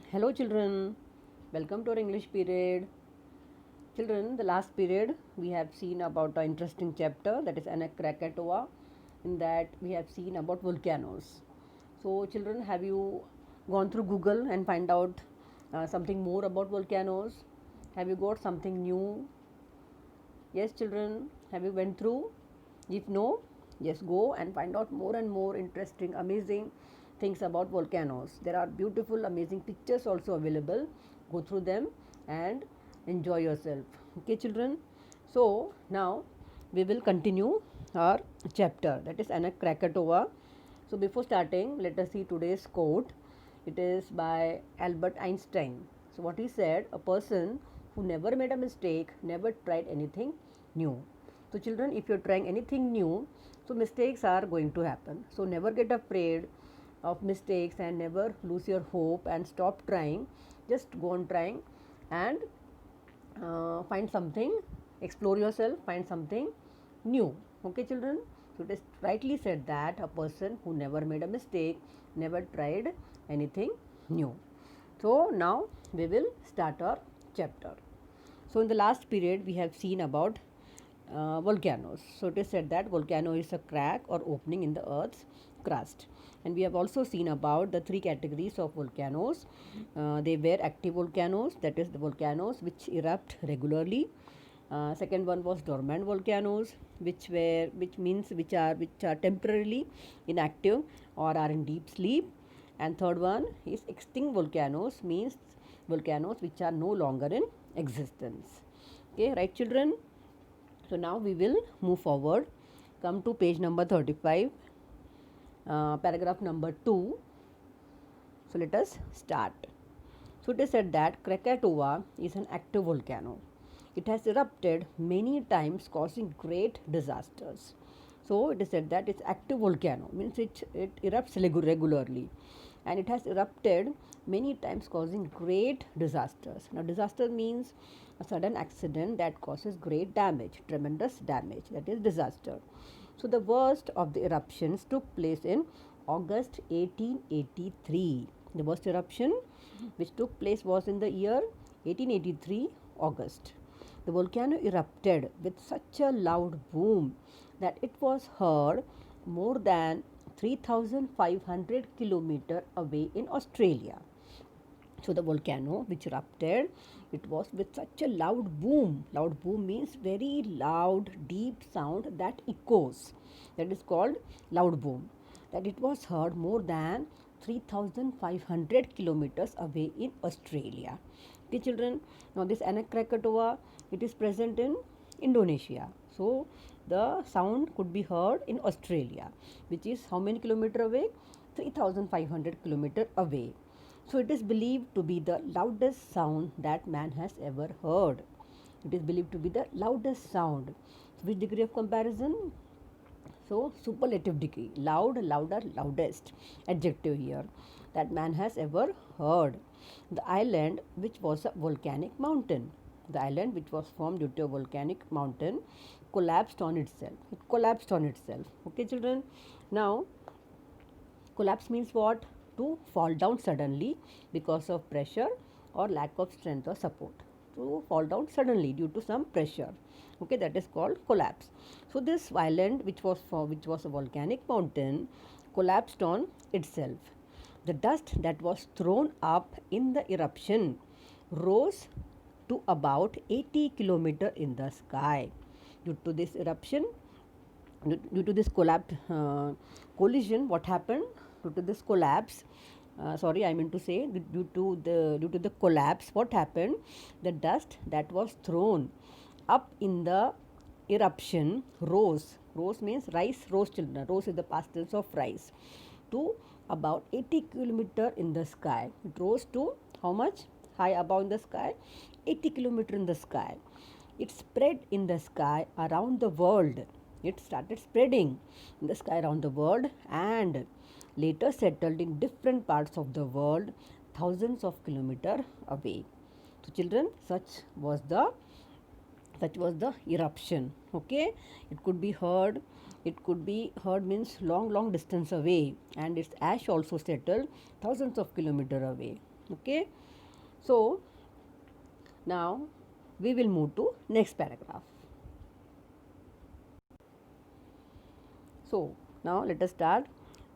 Hello children, welcome to our English period. Children, the last period we have seen about an interesting chapter, that is Anak Krakatoa. In that we have seen about volcanoes. So children, have you gone through Google and find out something more about volcanoes? Have you got something new? Yes children, have you went through? If no, yes, go and find out more and more interesting, amazing things about volcanoes. There are beautiful, amazing pictures also available. Go through them and enjoy yourself. Okay children. So now we will continue our chapter, that is Anak Krakatoa. So before starting, let us see today's quote. It is by Albert Einstein. So what he said, a person who never made a mistake never tried anything new. So children, if you're trying anything new, so mistakes are going to happen. So never get afraid of mistakes and never lose your hope and stop trying. Just go on trying and find something, explore yourself, find something new. Okay children, so it is rightly said that a person who never made a mistake never tried anything new. So now we will start our chapter. So in the last period we have seen about volcanoes. So it is said that volcano is a crack or opening in the earth's crust. And we have also seen about the three categories of volcanoes. They were active volcanoes, that is the volcanoes which erupt regularly. Second one was dormant volcanoes, which are temporarily inactive or are in deep sleep. And third one is extinct volcanoes, means volcanoes which are no longer in existence. Okay, right children? So now we will move forward. Come to page number 35, paragraph number 2. So let us start. So it is said that Krakatoa is an active volcano. It has erupted many times, causing great disasters. So it is said that it's active volcano, means it erupts regularly, and it has erupted many times, causing great disasters. Now disaster means a sudden accident that causes great damage, tremendous damage, that is disaster. So the worst of the eruptions took place in August 1883. The worst eruption which took place was in the year 1883 August. The volcano erupted with such a loud boom that it was heard more than 3,500 kilometers away in Australia. So the volcano which erupted, it was with such a loud boom. Loud boom means very loud, deep sound that echoes. That is called loud boom. That it was heard more than 3,500 kilometers away in Australia. Okay, children. Now this Anak Krakatoa, it is present in Indonesia. So the sound could be heard in Australia, which is how many kilometer away? 3,500 kilometer away. So it is believed to be the loudest sound that man has ever heard. It is believed to be the loudest sound. So which degree of comparison? So superlative degree, loud, louder, loudest adjective here that man has ever heard. The island which was a volcanic mountain, the island which was formed due to a volcanic mountain collapsed on itself. It collapsed on itself. Okay children. Now collapse means what? To fall down suddenly because of pressure or lack of strength or support. To fall down suddenly due to some pressure. Okay, that is called collapse. So this island, which was a volcanic mountain, collapsed on itself. The dust that was thrown up in the eruption rose to about 80 kilometers in the sky. Due to this eruption, due to this collapse, collision, what happened? Due to this collapse, sorry, I mean to say, due to the collapse, what happened? The dust that was thrown up in the eruption rose. Rose means rise, rose children. Rose is the past tense of rise. To about 80 kilometer in the sky. It rose to how much? High above in the sky? 80 kilometer in the sky. It spread in the sky around the world. It started spreading in the sky around the world and later settled in different parts of the world thousands of kilometers away. So children, such was the eruption. Okay, it could be heard. It could be heard means long distance away, and its ash also settled thousands of kilometers away. Okay, so now we will move to next paragraph. So now let us start.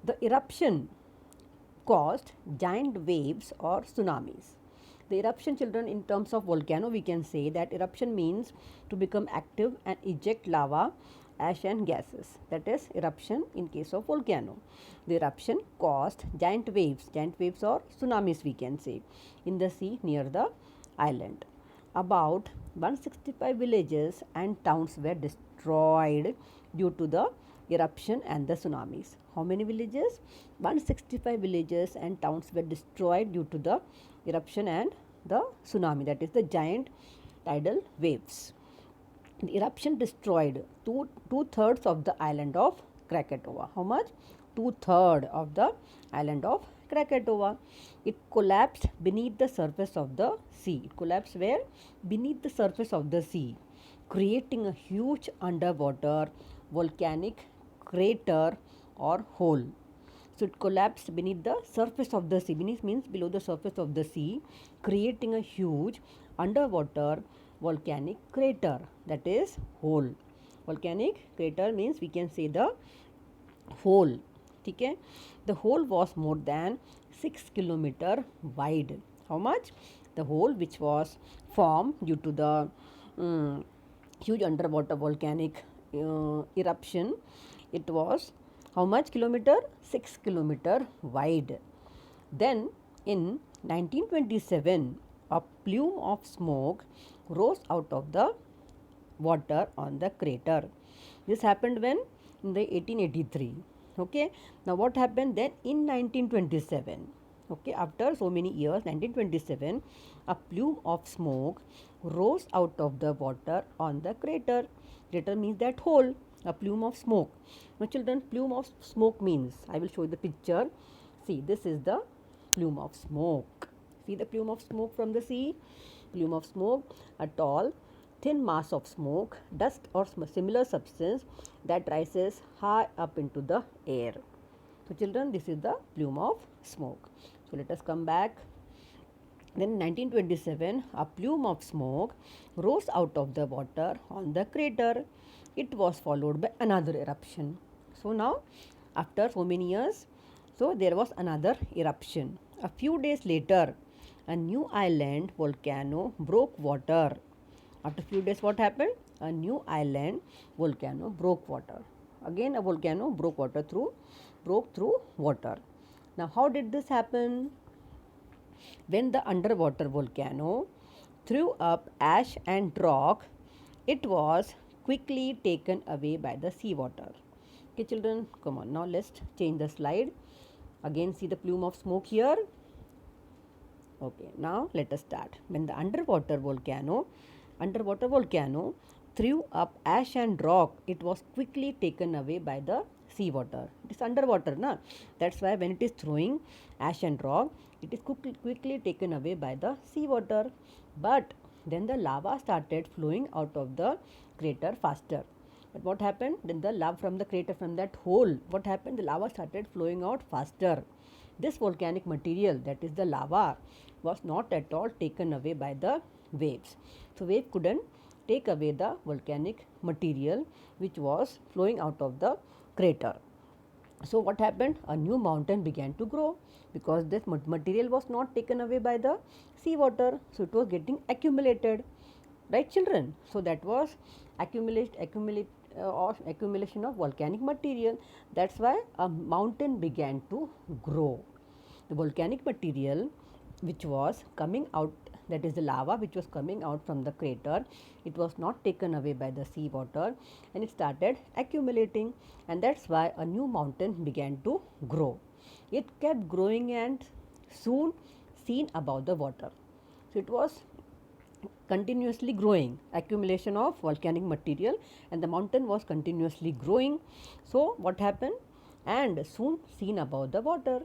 The eruption caused giant waves or tsunamis. The eruption, children, in terms of volcano, we can say that eruption means to become active and eject lava, ash and gases. That is eruption in case of volcano. The eruption caused giant waves or tsunamis we can say, in the sea near the island. About 165 villages and towns were destroyed due to the eruption and the tsunamis. How many villages? 165 villages and towns were destroyed due to the eruption and the tsunami, that is the giant tidal waves. The eruption destroyed two-thirds of the island of Krakatoa. How much? Two-thirds of the island of Krakatoa. It collapsed beneath the surface of the sea. It collapsed where? Beneath the surface of the sea, creating a huge underwater volcanic crater or hole. So it collapsed beneath the surface of the sea. Beneath means below the surface of the sea, creating a huge underwater volcanic crater, that is hole. Volcanic crater means we can say the hole. Okay, the hole was more than 6 kilometer wide. How much? The hole which was formed due to the huge underwater volcanic eruption, it was how much kilometer? 6 kilometer wide. Then in 1927, a plume of smoke rose out of the water on the crater. This happened when? In the 1883. Okay. Now what happened then in 1927? Okay, after so many years, 1927, a plume of smoke rose out of the water on the crater. Crater means that hole, a plume of smoke. Now children, plume of smoke means, I will show you the picture. See, this is the plume of smoke. See the plume of smoke from the sea? Plume of smoke, a tall, thin mass of smoke, dust or similar substance that rises high up into the air. So children, this is the plume of smoke. So let us come back. Then in 1927, a plume of smoke rose out of the water on the crater. It was followed by another eruption. So now, after so many years, so there was another eruption. A few days later, a new island volcano broke water. After a few days, what happened? A new island volcano broke water. Again, a volcano broke through water. Now, how did this happen? When the underwater volcano threw up ash and rock, it was quickly taken away by the seawater. Okay, children, come on. Now, let's change the slide. Again, see the plume of smoke here. Okay, now let us start. When the underwater volcano threw up ash and rock, it was quickly taken away by the seawater. It is underwater, na? That's why when it is throwing ash and rock, it is quickly taken away by the seawater. But then the lava started flowing out of the crater faster. But what happened? Then the lava from the crater, from that hole, what happened? The lava started flowing out faster. This volcanic material, that is the lava, was not at all taken away by the waves. So wave couldn't take away the volcanic material which was flowing out of the crater. So what happened? A new mountain began to grow because this material was not taken away by the seawater. So it was getting accumulated. Right, children? So that was accumulation of volcanic material. That's why a mountain began to grow. The volcanic material which was coming out, that is the lava which was coming out from the crater, it was not taken away by the seawater and it started accumulating, and that's why a new mountain began to grow. It kept growing and soon seen above the water. So it was continuously growing, accumulation of volcanic material, and the mountain was continuously growing. So what happened? And soon seen above the water.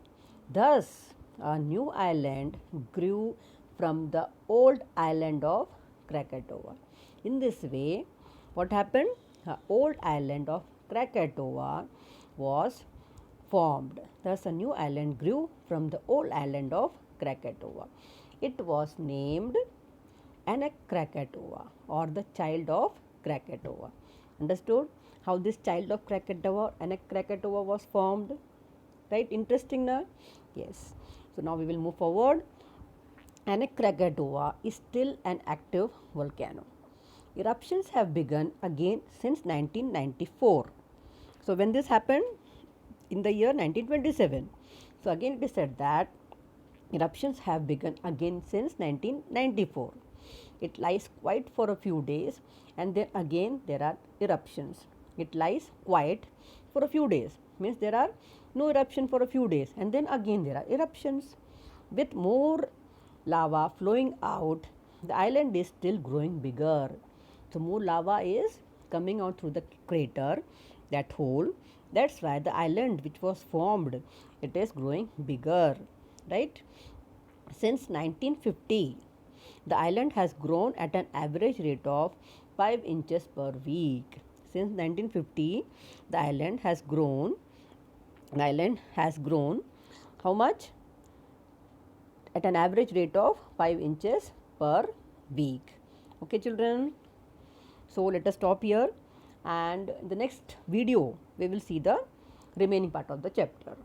Thus a new island grew from the old island of Krakatoa. In this way, what happened? The old island of Krakatoa was formed. Thus, a new island grew from the old island of Krakatoa. It was named Anak Krakatoa, or the child of Krakatoa. Understood how this child of Krakatoa, Anak Krakatoa, was formed? Right? Interesting now? Yes. So, now we will move forward. Anak Krakatoa is still an active volcano. Eruptions have begun again since 1994. So, when this happened? In the year 1927. So, again it is said that eruptions have begun again since 1994. It lies quiet for a few days and then again there are eruptions. It lies quiet for a few days, means there are no eruption for a few days and then again there are eruptions. With more lava flowing out, the island is still growing bigger. So, more lava is coming out through the crater, that hole. That's why the island which was formed, it is growing bigger, right? Since 1950, the island has grown at an average rate of 5 inches per week. Since 1950, the island has grown. The island has grown how much? At an average rate of 5 inches per week. Okay, children. So, let us stop here, and in the next video we will see the remaining part of the chapter.